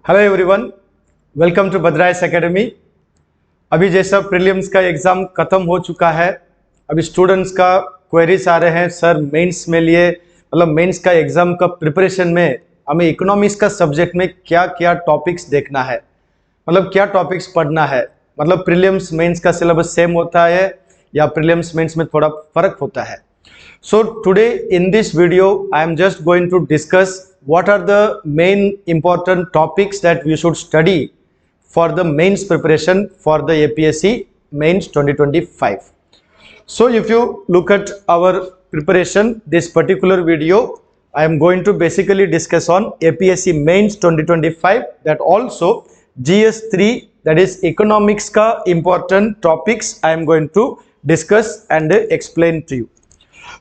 Hello everyone, welcome to भद्राइस academy. अभी जैसा प्रीलिम्स का एग्ज़ाम ख़त्म हो चुका है, अभी स्टूडेंट्स का क्वेरीज आ रहे हैं सर मेंस में लिए मतलब मेंस का एग्ज़ाम का प्रिपरेशन में हमें इकोनॉमिक्स का सब्जेक्ट में क्या क्या टॉपिक्स देखना है, मतलब क्या टॉपिक्स पढ़ना है। मतलब प्रीलिम्स मेंस का सिलेबस सेम होता है या प्रीलिम्स मेंस में थोड़ा फर्क होता है। So today in this video I am just going to discuss what are the main important topics that we should study for the mains preparation for the APSC mains 2025. So if you look at our preparation, this particular video I am going to basically discuss on APSC mains 2025, that also GS3, that is economics ka important topics I am going to discuss and explain to you.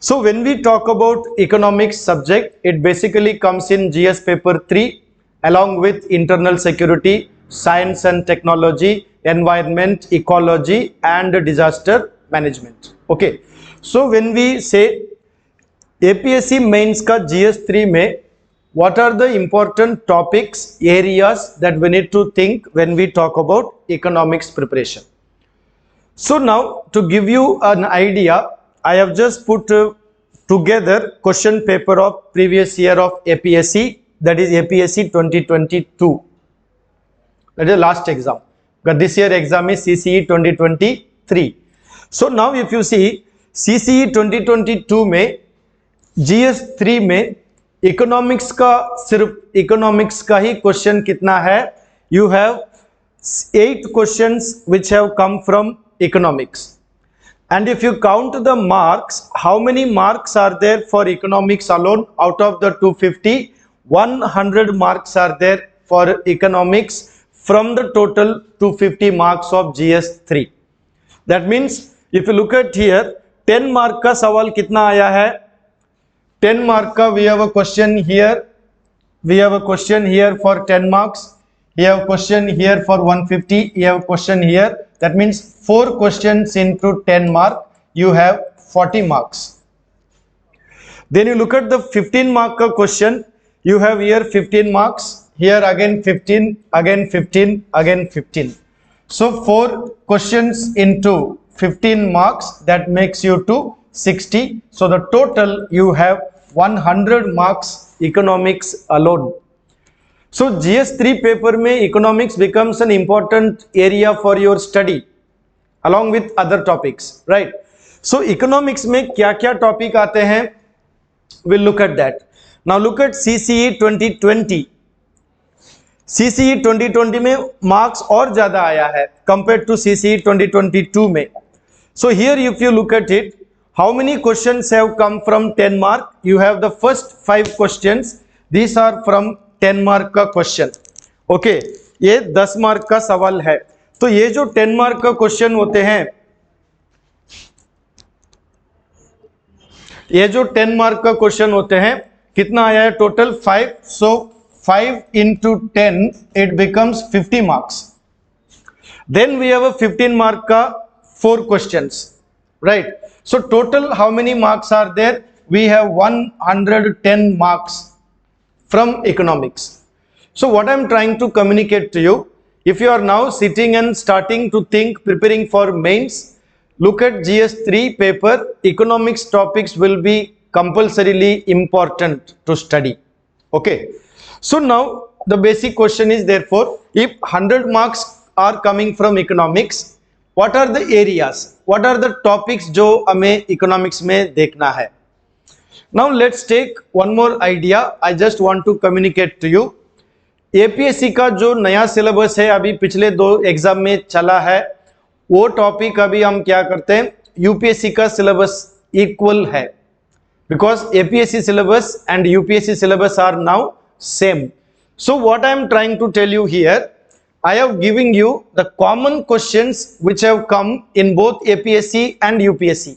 So when we talk about economics subject, it basically comes in GS paper 3 along with internal security, science and technology, environment, ecology and disaster management. Okay, so when we say APSC mains का GS3 में what are the important topics, areas that we need to think when we talk about economics preparation. So now to give you an idea, I have just put together question paper of previous year of APSC, that is APSC 2022. That is the last exam. But this year exam is CCE 2023. So now if you see CCE 2022 में GS3 में economics का सिर्फ economics का ही question कितना है? You have 8 questions which have come from economics. And if you count the marks, how many marks are there for economics alone? Out of the 250, 100 marks are there for economics from the total 250 marks of GS3. That means if you look at here, 10 mark का सवाल कितना आया है? 10 mark का we have a question here. We have a question here for 10 marks. We have a question here for 150. We have a question here. That means 4 questions into 10 mark, you have 40 marks. Then you look at the 15 mark ka question, you have here 15 marks, here again 15, again 15, again 15. So 4 questions into 15 marks, that makes you to 60. So the total you have 100 marks economics alone. So GS3 paper में economics becomes an important area for your study along with other topics, right? So economics में क्या क्या topic आते हैं? We'll look at that. Now look at CCE 2020. CCE 2020 में marks और ज़्यादा आया है compared to CCE 2022 में. So here if you look at it, how many questions have come from 10 mark? You have the first 5 questions. These are from 10 mark का question. Okay, ये 10 mark का सवाल है. तो ये जो 10 मार्क का क्वेश्चन होते हैं, ये जो 10 मार्क का क्वेश्चन होते हैं, कितना आया है total? 5. So 5 into 10 it becomes 50 marks. Then we have a 15 mark का 4 questions, right? So total how many marks are there? We have 110 marks from economics. So what I am trying to communicate to you, if you are now sitting and starting to think preparing for mains, look at GS3 paper, economics topics will be compulsorily important to study. Okay, so now the basic question is, therefore if 100 marks are coming from economics, what are the areas, what are the topics जो हमें economics में देखना है? Now let's take one more idea. I just want to communicate to you. APSC का जो नया syllabus है, अभी पिछले 2 एग्जाम में चला है, वो टॉपिक अभी हम क्या करते हैं, यूपीएससी का सिलेबस इक्वल है, because APSC syllabus and UPSC syllabus are now same. So what I am trying to tell you here, I have given you the common questions which have come in both APSC and UPSC.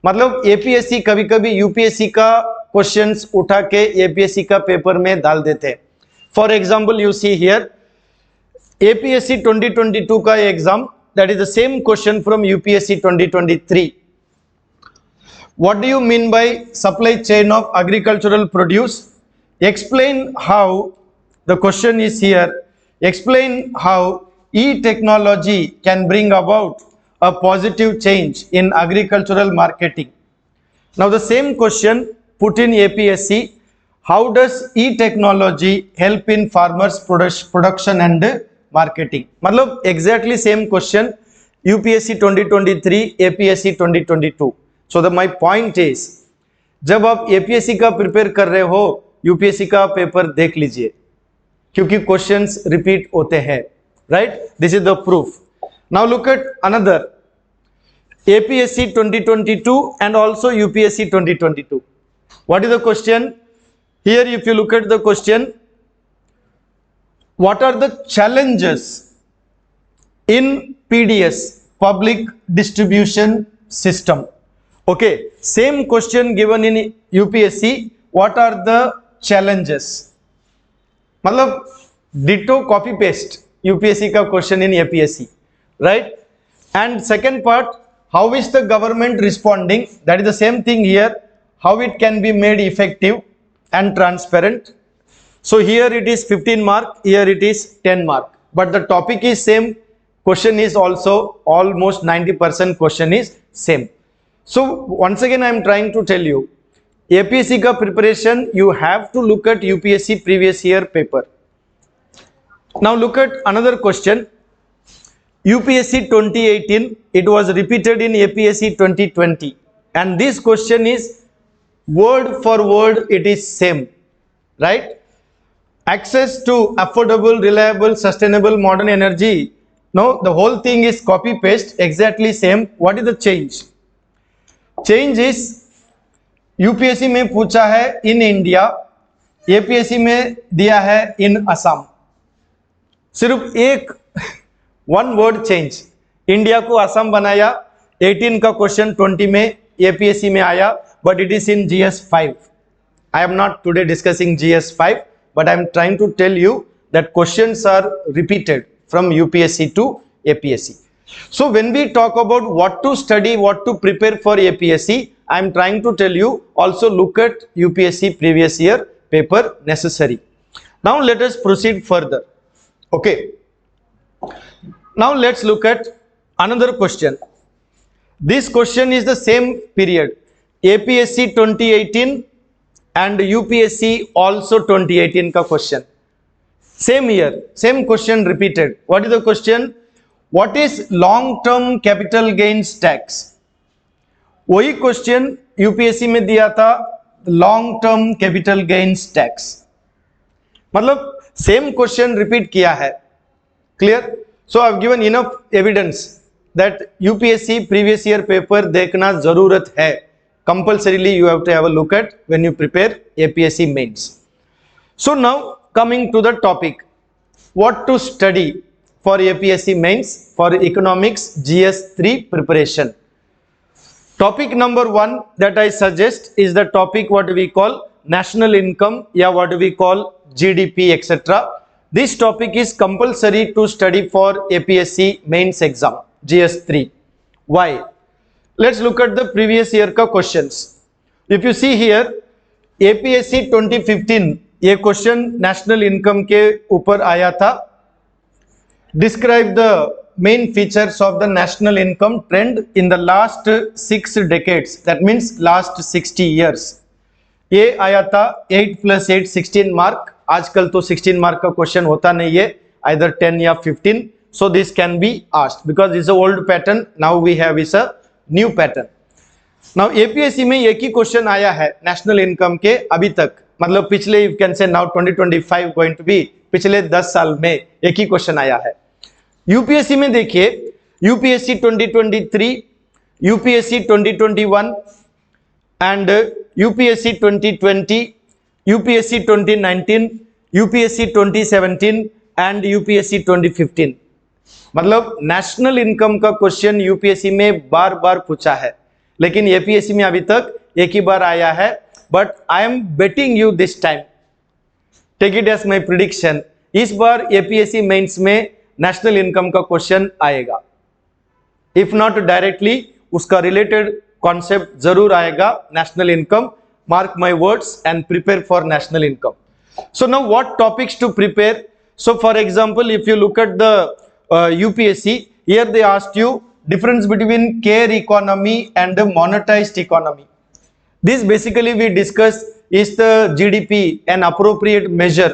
मतलब APSC कभी कभी UPSC का questions उठा के APSC का paper में डाल देते हैं. For example you see here APSC 2022 का exam, that is the same question from UPSC 2023. What do you mean by supply chain of agricultural produce? Explain how. The question is here, explain how e-technology can bring about a positive change in agricultural marketing. Now the same question put in APSC, how does e-technology help in farmers production and marketing? मतलब exactly same question UPSC 2023 APSC 2022. So my point is, जब आप APSC का prepare कर रहे हो UPSC का paper देख लीजिए, क्योंकि क्वेश्चंस रिपीट होते हैं, right? This is the proof. Now look at another APSC 2022 and also UPSC 2022. What is the question? Here if you look at the question, what are the challenges in PDS, public distribution system? Okay, same question given in UPSC, what are the challenges? मतलब ditto copy paste UPSC का question in APSC, right? And second part, how is the government responding? That is the same thing here, how it can be made effective and transparent. So here it is 15 mark, here it is 10 mark, but the topic is same, question is also almost 90% question is same. So once again I am trying to tell you, APSC का preparation you have to look at UPSC previous year paper. Now look at another question. UPSC 2018, it was repeated in APSC 2020, and this question is word for word it is same, right? Access to affordable, reliable, sustainable modern energy. No, the whole thing is copy paste, exactly same. What is the change? Change is UPSC में पूछा है in India, APSC में दिया है इन असम. सिर्फ एक one word change, India को असम बनाया. 18 का क्वेश्चन 20 में एपीएससी में आया, but it is in GS5. I am not today discussing GS5, but I am trying to tell you that questions are repeated from UPSC to APSC. So when we talk about what to study, what to prepare for APSC, I am trying to tell you also look at UPSC previous year paper necessary. Now let us proceed further. Okay. Now let's look at another question. This question is the same period, APSC 2018 and UPSC also 2018 का question. Same year, same question repeated. What is the question? What is long term capital gains tax? वही question UPSC में दिया था, long term capital gains tax. मतलब same question repeat किया है. Clear? So I have given enough evidence that UPSC previous year paper देखना जरूरत है. Compulsorily you have to have a look at when you prepare APSC mains. So now coming to the topic, what to study for APSC mains for economics GS3 preparation. Topic number 1 that I suggest is the topic what we call national income, yeah, what we call GDP, etc. This topic is compulsory to study for APSC mains exam GS3. Why? Let's look at the previous year ka questions. If you see here, APSC 2015 ये question national income के ऊपर आया था. Describe the main features of the national income trend in the last 6 decades. That means last 60 years. ये आया था 8 + 8 16 mark. आजकल तो 16 मार्क का क्वेश्चन होता नहीं है, either 10 या 15. So this can be asked because this is a old pattern. Now we have is a new pattern. Now APSC में एक ही क्वेश्चन आया है नेशनल इनकम के अभी तक, मतलब पिछले you can say now 2025 going to be, पिछले 10 साल में एक ही क्वेश्चन आया है. यूपीएससी में देखिए, UPSC 2023, UPSC 2021 and UPSC 2020, UPSC 2019, UPSC 2017 and UPSC 2015. मतलब नेशनल इनकम का क्वेश्चन यूपीएससी में बार बार पूछा है, लेकिन एपीएससी में अभी तक एक ही बार आया है. But I am betting you this time, take it as my prediction, इस बार एपीएससी मेंस में नेशनल इनकम का क्वेश्चन आएगा. इफ नॉट डायरेक्टली, उसका रिलेटेड कॉन्सेप्ट जरूर आएगा, national income. Mark my words and prepare for national income. So now what topics to prepare? So for example, if you look at the UPSC, here they asked you difference between care economy and the monetized economy. This basically we discussed, is the GDP an appropriate measure?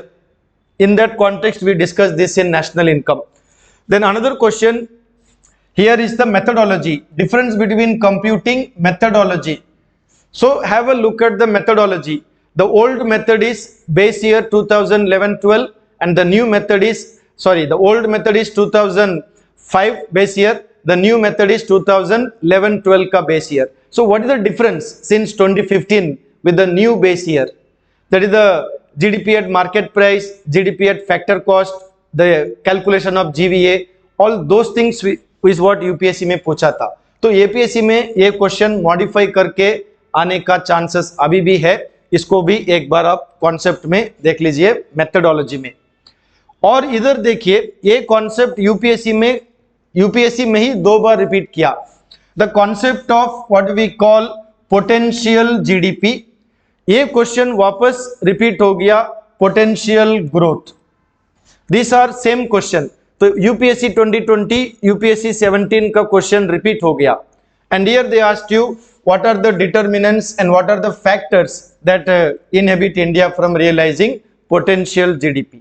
In that context, we discussed this in national income. Then another question, here is the methodology, difference between computing methodology. So have a look at the methodology. The old method is base year 2011-12 and the new method is, the old method is 2005 base year, the new method is 2011-12 ka base year. So what is the difference since 2015 with the new base year? That is the GDP at market price, GDP at factor cost, the calculation of GVA, all those things is what UPSC में पूछा था. तो APSC में ये question modify करके आने का chances अभी भी है. इसको भी एक बार आप कॉन्सेप्ट में देख लीजिए मेथडोलॉजी में. और इधर देखिए ये कॉन्सेप्ट यूपीएससी में ही 2 बार रिपीट किया. The concept of what we call potential GDP, ये क्वेश्चन वापस रिपीट हो गया potential growth. This are same question. तो यूपीएससी 2020 यूपीएससी 17 का क्वेश्चन रिपीट हो गया. And here they asked you what are the determinants and what are the factors that inhibit India from realizing potential GDP.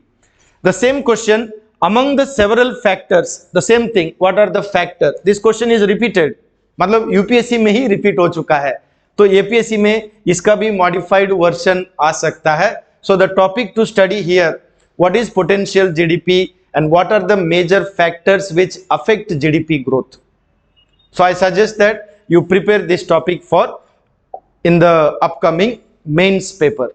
The same question, among the several factors, the same thing, what are the factors? This question is repeated, मतलब UPSC में ही repeat हो चुका है. तो APSC में इसका भी modified version आ सकता है. So the topic to study here, what is potential GDP and what are the major factors which affect GDP growth. So I suggest that you prepare this topic for in the upcoming mains paper.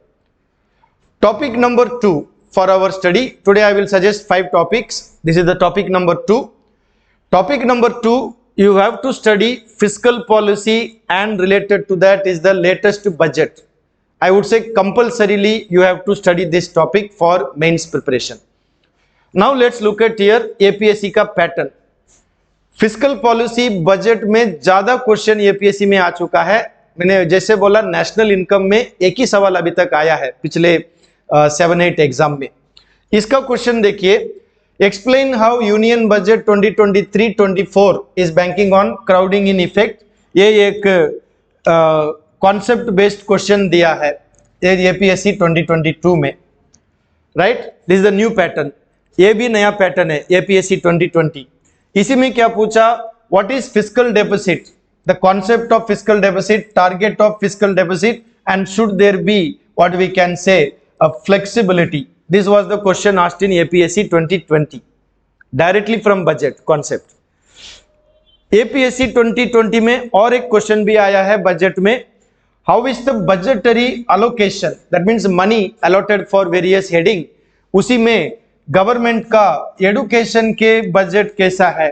Topic number 2 for our study. Today I will suggest 5 topics. This is the topic number 2. Topic number 2, you have to study fiscal policy and related to that is the latest budget. I would say compulsorily you have to study this topic for mains preparation. Now let's look at here APSC का pattern. Physical policy budget में ज्यादा question UPSC में आ चुका है. मैंने जैसे बोला national income में एक ही सवाल अभी तक आया है पिछले 7-8 एग्जाम में. इसका क्वेश्चन देखिए, explain how union budget 2023-24 is banking on crowding in effect. ये एक कॉन्सेप्ट बेस्ड क्वेश्चन दिया है यूपीएससी 2022 में. Right, this is the new pattern. ये भी नया पैटर्न है यूपीएससी 2020. इसी में क्या पूछा, what is fiscal deficit, the concept of fiscal deficit, target of fiscal deficit and should there be what we can say a flexibility. This was the question asked in APSC 2020 directly from budget concept. APSC 2020 में और एक question भी आया है budget में, how is the budgetary allocation, that means money allotted for various heading. उसी में government का एडुकेशन के बजट कैसा है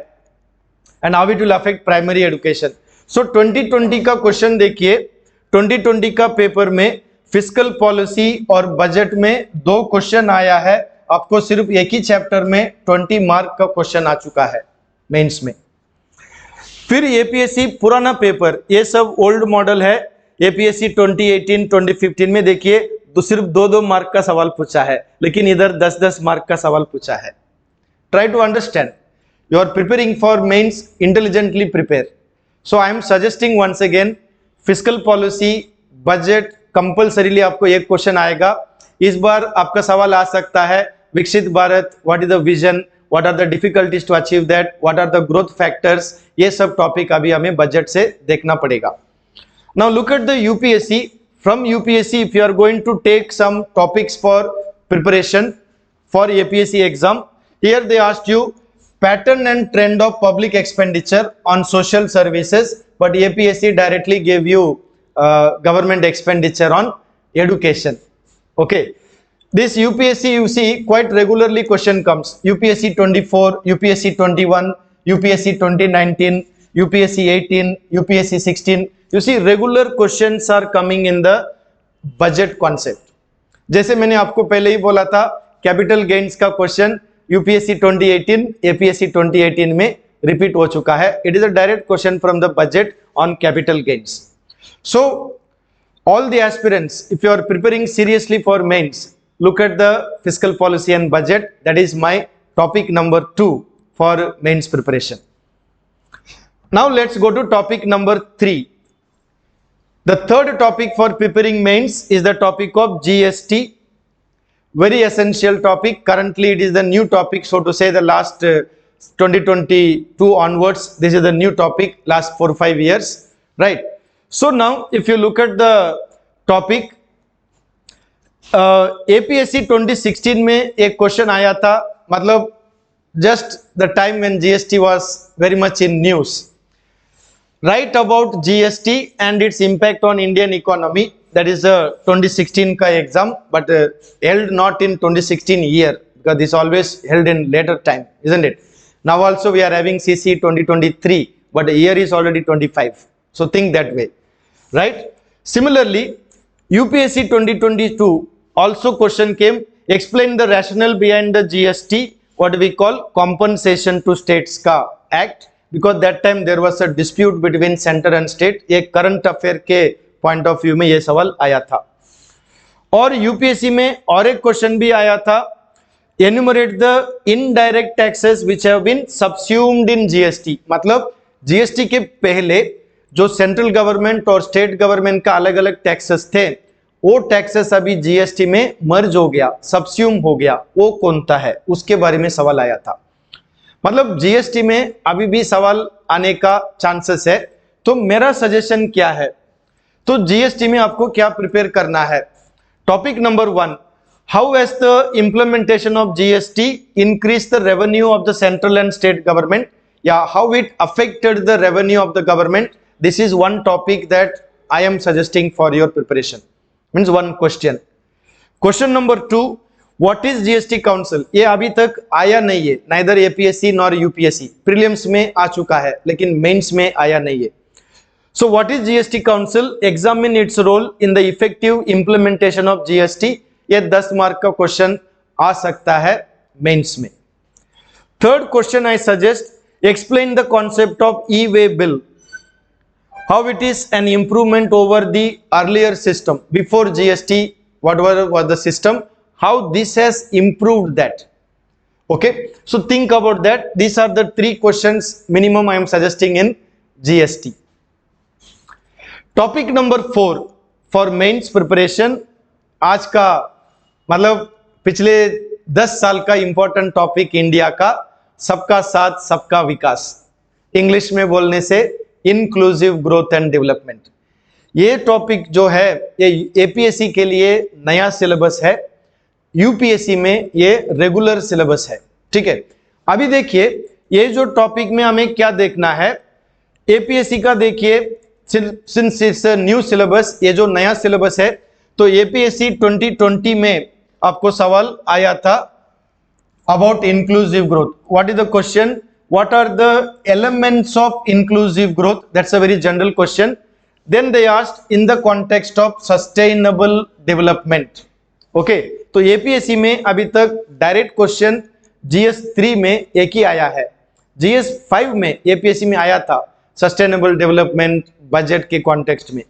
and how it will affect primary education. So 2020 का क्वेश्चन देखिए, 2020 का पेपर में फिस्कल पॉलिसी और बजट में 2 क्वेश्चन आया है. आपको सिर्फ एक ही चैप्टर में 20 मार्क का क्वेश्चन आ चुका है मेंस में. फिर एपीएससी पुराना पेपर, ये सब ओल्ड मॉडल है. एपीएससी 2018-2015 में देखिए तो सिर्फ 2-2 मार्क का सवाल पूछा है, लेकिन इधर 10-10 मार्क का सवाल पूछा है. Try to understand, you are preparing for mains, intelligently prepare. So I am suggesting once again, fiscal policy budget compulsorily आपको एक क्वेश्चन आएगा. इस बार आपका सवाल आ सकता है Viksit Bharat, what is the vision, what are the difficulties to achieve that, what are the growth factors. ये सब टॉपिक अभी हमें बजट से देखना पड़ेगा. Now look at the UPSC. From UPSC, if you are going to take some topics for preparation for APSC exam, here they asked you pattern and trend of public expenditure on social services, but APSC directly gave you government expenditure on education. Okay, this UPSC you see quite regularly question comes. UPSC 24, UPSC 21, UPSC 2019, UPSC 18, UPSC 16. You see regular questions are coming in the budget concept. जैसे मैंने आपको पहले ही बोला था, capital gains का question UPSC 2018 APSC 2018 में repeat हो चुका है. It is a direct question from the budget on capital gains. So all the aspirants, if you are preparing seriously for mains, look at the fiscal policy and budget. That is my topic number 2 for mains preparation. Now let's go to topic number 3. The third topic for preparing mains is the topic of GST. Very essential topic. Currently it is the new topic, so to say the last 2022 onwards, this is the new topic, last 4-5 years, right? So now if you look at the topic, APSC 2016 में एक question आया था, मतलब just the time when GST was very much in news. Write about GST and its impact on Indian economy. That is a 2016 का exam, but held not in 2016 year, because this always held in later time, isn't it? Now also we are having CC 2023, but the year is already 25. So think that way, right? Similarly, UPSC 2022 also question came, explain the rationale behind the GST, what we call compensation to states का act, because that time there was a dispute between center and state. एक current affair के point of view में ये सवाल आया था. और UPSC में और एक क्वेश्चन भी आया था, enumerate the indirect taxes which have been subsumed in GST. मतलब GST के पहले जो सेंट्रल गवर्नमेंट और स्टेट गवर्नमेंट का अलग अलग टैक्सेस थे, वो टैक्सेस अभी जीएसटी में मर्ज हो गया, सबस्यूम हो गया, वो कौन सा है, उसके बारे में सवाल आया था. मतलब जीएसटी में अभी भी सवाल आने का चांसेस है. तो मेरा सजेशन क्या है, तो जीएसटी में आपको क्या प्रिपेयर करना है. Topic number 1, how has the implementation of GST increase the revenue of the central and state government, या how it affected the revenue of the government. This is one topic that I am suggesting for your preparation. Means one question. Question number 2, what is GST Council? ये अभी तक आया नहीं है, neither APSC nor UPSC. Prelims में आ चुका है, लेकिन mains में आया नहीं है. So what is GST Council? Examine its role in the effective implementation of GST. ये 10 मार्क का क्वेश्चन आ सकता है mains में. Third question I suggest, explain the concept of e-way bill. How it is an improvement over the earlier system before GST, whatever was the system, how this has improved that. Okay, so think about that. These are the 3 questions minimum I am suggesting in GST. Topic number 4 for mains preparation. आज का मतलब पिछले 10 साल का important topic India का, सबका साथ सबका विकास, इंग्लिश में बोलने से इंक्लूसिव ग्रोथ एंड डेवलपमेंट. ये टॉपिक जो है ये एपीएससी के लिए नया सिलेबस है, यूपीएससी में ये रेगुलर सिलेबस है. ठीक है, अभी देखिए ये जो टॉपिक में हमें क्या देखना है, एपीएससी का देखिए, सिंस इट्स न्यू सिलेबस, ये जो नया सिलेबस है, तो एपीएससी 2020 में आपको सवाल आया था about inclusive growth. What is the question? What are the elements of inclusive growth? That's a very general question. Then they asked in the context of sustainable development. Okay, तो APSC में अभी तक direct question GS 3 में एक ही आया है, GS 5 में APSC में आया था सस्टेनेबल डेवलपमेंट बजट के कॉन्टेक्स्ट में.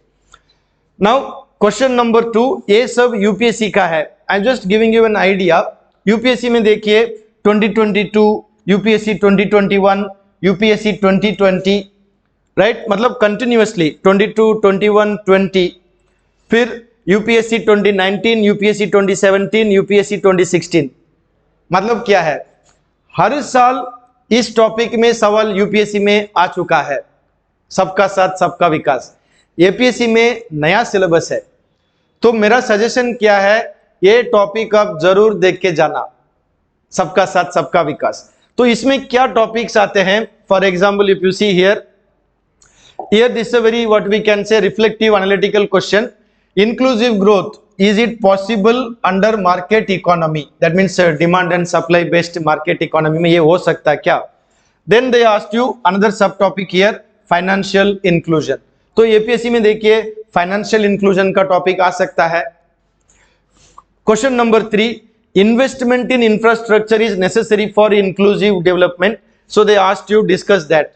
नाउ क्वेश्चन नंबर 2, ये सब यूपीएससी का है. I am just giving you an idea. UPSC में देखिए 2022, यूपीएससी 2021, यूपीएससी 2020, राइट, मतलब कंटिन्यूअसली 22, 21, 20, फिर यूपीएससी 2019, यूपीएससी 2017, यूपीएससी 2016. मतलब क्या है, हर साल इस टॉपिक में सवाल यूपीएससी में आ चुका है. सबका साथ सबका विकास, एपीएससी में नया सिलेबस है. तो मेरा सजेशन क्या है, ये टॉपिक आप जरूर देख के जाना, सबका साथ सबका विकास. तो इसमें क्या टॉपिक्स आते हैं, for example if you see here this is a very what we can say reflective analytical question. Inclusive growth, is it possible under market economy? That means demand and supply based market economy में ये हो सकता है क्या? Then they asked you another sub topic here, financial inclusion. तो APSC में देखिए financial inclusion का टॉपिक आ सकता है. Question number 3, investment in infrastructure is necessary for inclusive development, so they asked you discuss that.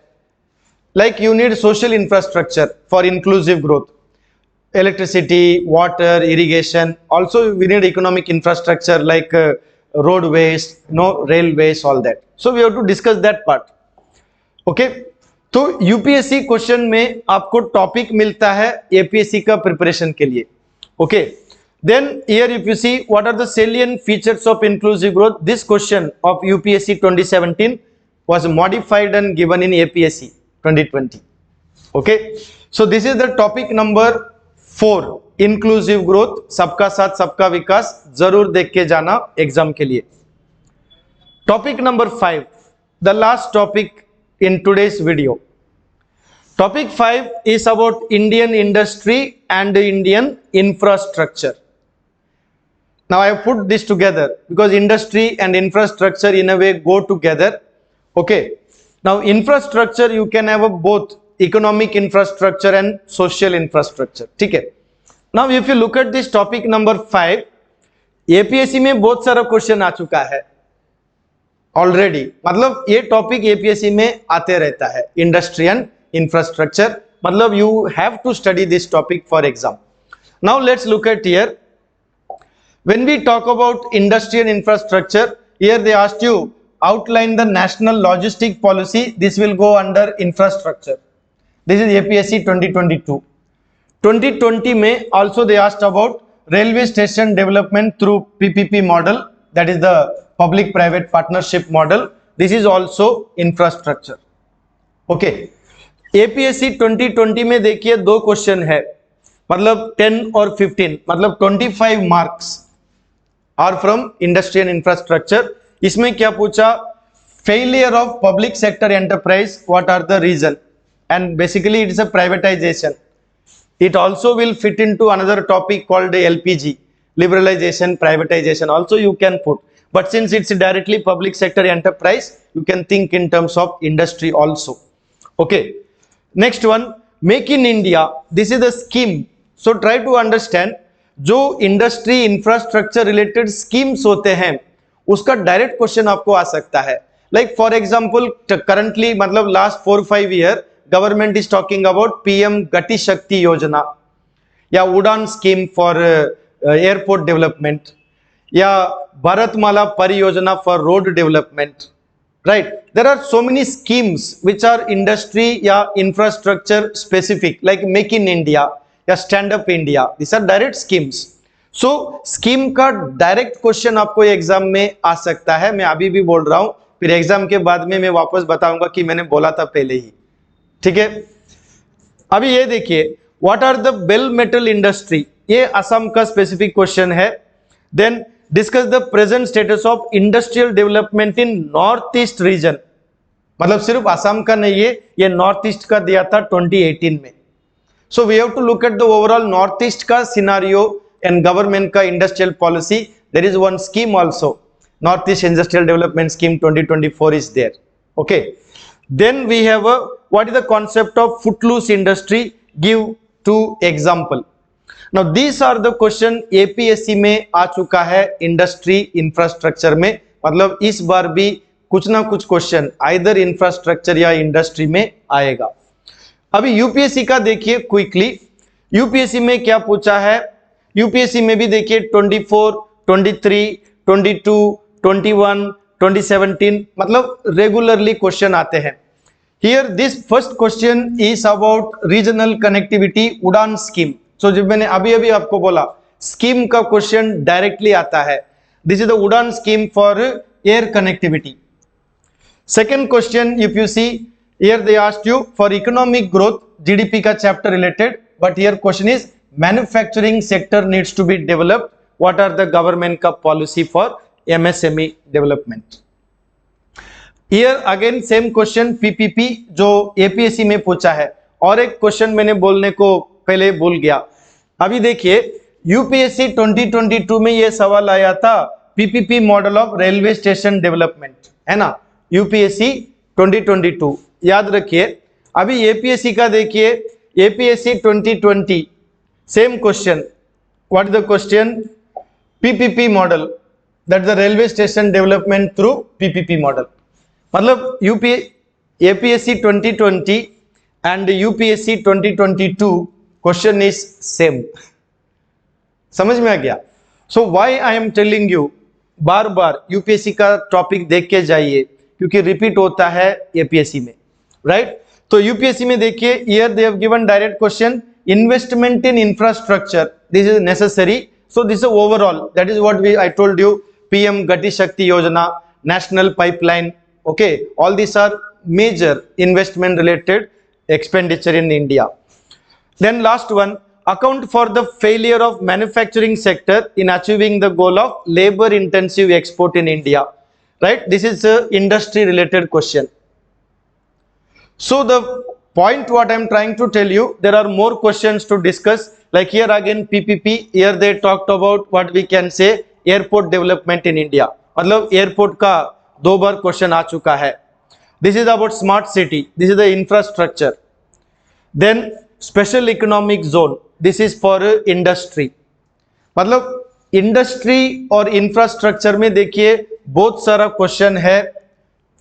Like you need social infrastructure for inclusive growth. electricity, water, irrigation. Also, we need economic infrastructure like roadways, railways, all that. So we have to discuss that part. Okay. तो UPSC question में आपको topic मिलता है APSC का preparation के लिए. Okay. Then here if you see what are the salient features of inclusive growth, this question of UPSC 2017 was modified and given in APSC 2020. Okay. So this is the topic number 4, inclusive growth. सबका साथ सबका विकास जरूर देख के जाना exam के लिए. Topic number 5, the last topic in today's video. Topic 5 is about Indian industry and Indian infrastructure. Now I have put this together because industry and infrastructure in a way go together. Okay. Now infrastructure you can have both economic infrastructure and social infrastructure. ठीक है. Now if you look at this topic number 5, APSC में बहुत सारा question आ चुका है already. मतलब ये टॉपिक एपीएससी में आते रहता है, इंडस्ट्री एंड इंफ्रास्ट्रक्चर. मतलब you have to study this topic for exam. Now let's look at here. When we talk about industry and infrastructure, here they asked you outline the national logistic policy. This will go under infrastructure. This is APSC 2022. 2020 में also they asked about railway station development through PPP model, that is the public private partnership model. This is also infrastructure. Okay. APSC 2020 में देखिए 2 question है, मतलब 10 और 15, मतलब 25 marks are from industry and infrastructure. इसमें क्या पूछा? Failure of public sector enterprise, what are the reason? And basically it is a privatization. It also will fit into another topic called LPG, liberalization, privatization. Also you can put, but since it's directly public sector enterprise, you can think in terms of industry also. Okay. Next one, Make in India. This is the scheme. So try to understand, जो industry infrastructure related schemes होते हैं उसका direct question आपको आ सकता है. Like for example currently, मतलब last 4-5 year government is talking about PM Gati Shakti योजना या उड़ान स्कीम फॉर एयरपोर्ट डेवलपमेंट या भारतमाला परियोजना for road development. Right. There are so many schemes which are industry या infrastructure specific, like make in India या stand up India. This are direct schemes. So scheme का direct question आपको exam में आ सकता है. मैं अभी भी बोल रहा हूं, फिर एग्जाम के बाद में मैं वापस बताऊंगा कि मैंने बोला था पहले ही. ठीक है. अभी ये देखिए, what are the bell metal industry, ये असम का स्पेसिफिक क्वेश्चन है. Then discuss the present status of industrial development in north east region. मतलब सिर्फ असम का नहीं है, ये नॉर्थ ईस्ट का दिया था 2018 में. So we have to look at the overall north east का सिनारियो एंड गवर्नमेंट का industrial policy. There is one scheme also, north east industrial development scheme 2024 is there. Okay. Then we have what is the concept of footloose industry? Give 2 example. Now these are the question APSC में आ चुका है industry infrastructure में. मतलब इस बार भी कुछ ना कुछ क्वेश्चन आइदर इंफ्रास्ट्रक्चर या इंडस्ट्री में आएगा. अभी यूपीएससी का देखिए क्विकली. यूपीएससी में क्या पूछा है? यूपीएससी में भी देखिए 24, 23, 22, 21, 2017, मतलब रेगुलरली क्वेश्चन आते हैं. Here this first question is about regional connectivity उड़ान स्कीम. सो जब मैंने अभी आपको बोला स्कीम का क्वेश्चन डायरेक्टली आता है. This is the Udan scheme for air connectivity. Second question if you see, here they asked you for economic growth, GDP का chapter related, but here question is manufacturing sector needs to be developed, what are the government का policy for MSME development. Here again same question PPP जो APSC में पूछा है. और एक question मैंने बोलने को पहले भूल गया. अभी देखिए UPSC 2022 में ये सवाल आया था PPP model of railway station development, है ना. UPSC 2022 याद रखिए. अभी APSC का देखिए, APSC 2020 same question. What is the question? PPP model, that the railway station development through PPP model. मतलब APSC 2020 and UPSC 2022 question is same. समझ में आ गया? So why I am telling you, bar bar UPSC का topic देख के जाइए, क्योंकि repeat होता है एपीएससी में, राइट? तो यूपीएससी में देखिए, here they have given direct question, investment in infrastructure, this is necessary, so this is overall, that is what we I told you, PM Gati Shakti Yojana, national pipeline, okay, all these are major investment related expenditure in India. Then last one, account for the failure of manufacturing sector in achieving the goal of labor intensive export in India, right? This is a industry related question. So the point what I am trying to tell you, there are more questions to discuss, like here again PPP, here they talked about what we can say airport development in India, मतलब airport का 2 बार question आ चुका है। This is about smart city, this is the infrastructure. Then special economic zone, this is for industry, मतलब industry और infrastructure में देखिए बहुत सारा क्वेश्चन है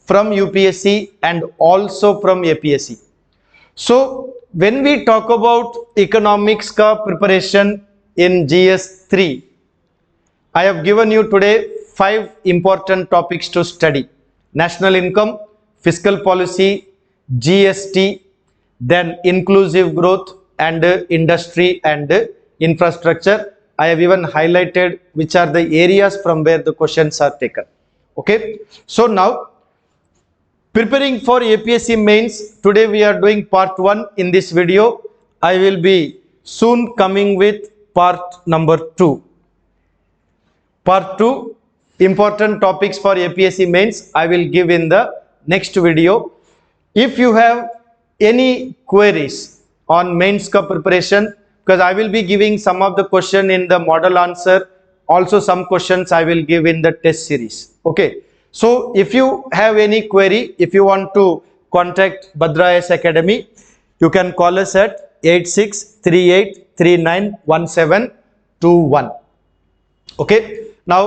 from UPSC and also from APSC. So when we talk about economics का preparation in GS 3, I have given you today 5 important topics to study: national income, fiscal policy, GST, then inclusive growth, and industry and infrastructure. I have even highlighted which are the areas from where the questions are taken. Okay, so now preparing for APSC mains, today we are doing part 1 in this video. I will be soon coming with part number 2. Part 2, important topics for APSC mains, I will give in the next video. If you have any queries on mains ka preparation, because I will be giving some of the question in the model answer, also some questions I will give in the test series. Okay, so if you have any query, if you want to contact Bhadra IAS Academy, you can call us at 8638391721. Okay, now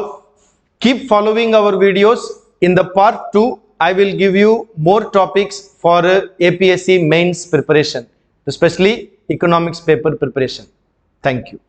keep following our videos. In the part 2, I will give you more topics for APSC mains preparation, especially economics paper preparation. Thank you.